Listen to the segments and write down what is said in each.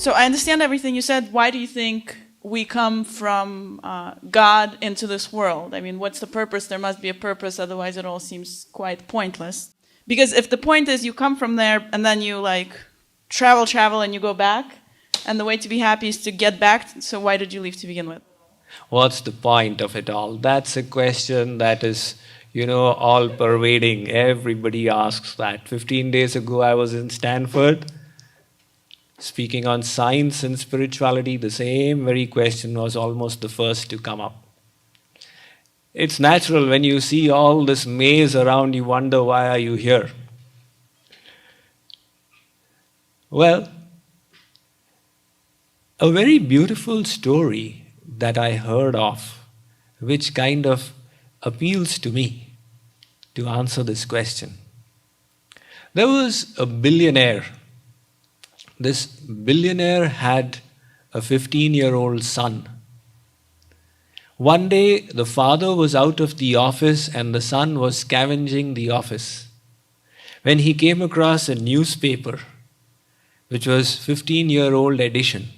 So I understand everything you said. Why do you think we come from God into this world? I mean, what's the purpose? There must be a purpose, otherwise it all seems quite pointless. Because if the point is you come from there and then you like travel and you go back, and the way to be happy is to get back, so why did you leave to begin with? What's the point of it all? That's a question that is, all pervading. Everybody asks that. 15 days ago, I was in Stanford speaking on science and spirituality. The same very question was almost the first to come up. It's natural when you see all this maze around, you wonder, why are you here? Well, a very beautiful story that I heard of, which kind of appeals to me to answer this question. There was a billionaire. This billionaire had a 15-year-old son. One day, the father was out of the office and the son was scavenging the office when he came across a newspaper, which was 15-year-old edition.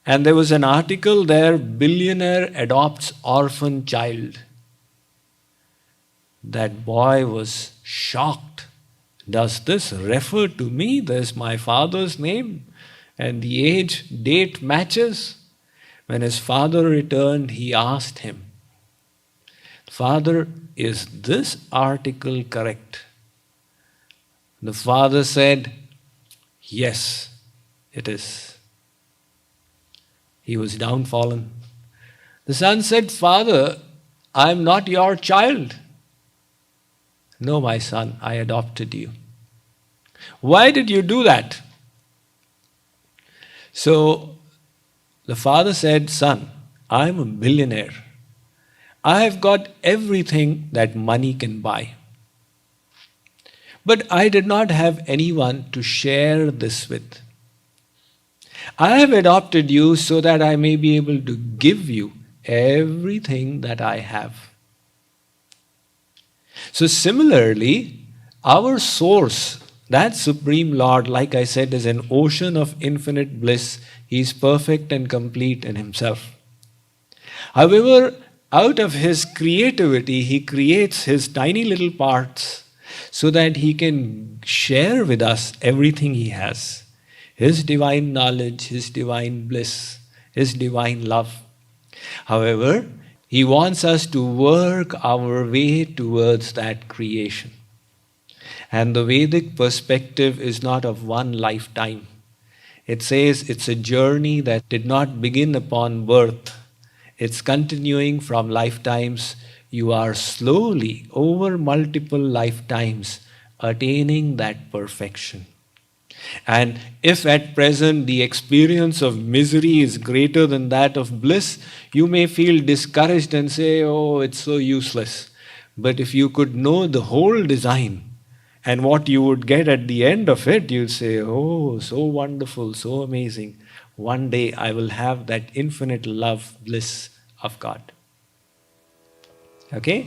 And there was an article there, billionaire adopts orphan child. That boy was shocked. Does this refer to me? There's my father's name and the age, date matches. When his father returned, he asked him, "Father, is this article correct?" The father said, "Yes, it is." He was downfallen. The son said, "Father, I am not your child." "No, my son, I adopted you." "Why did you do that?" So the father said, "Son, I am a billionaire. I have got everything that money can buy. But I did not have anyone to share this with. I have adopted you so that I may be able to give you everything that I have." So similarly, our source, that Supreme Lord, like I said, is an ocean of infinite bliss. He is perfect and complete in Himself. However, out of His creativity, He creates His tiny little parts so that He can share with us everything He has. His divine knowledge, His divine bliss, His divine love. However, He wants us to work our way towards that creation. And the Vedic perspective is not of one lifetime. It says it's a journey that did not begin upon birth. It's continuing from lifetimes. You are slowly, over multiple lifetimes, attaining that perfection. And if at present the experience of misery is greater than that of bliss, you may feel discouraged and say, "Oh, it's so useless." But if you could know the whole design and what you would get at the end of it, you'd say, "Oh, so wonderful, so amazing. One day I will have that infinite love, bliss of God." Okay?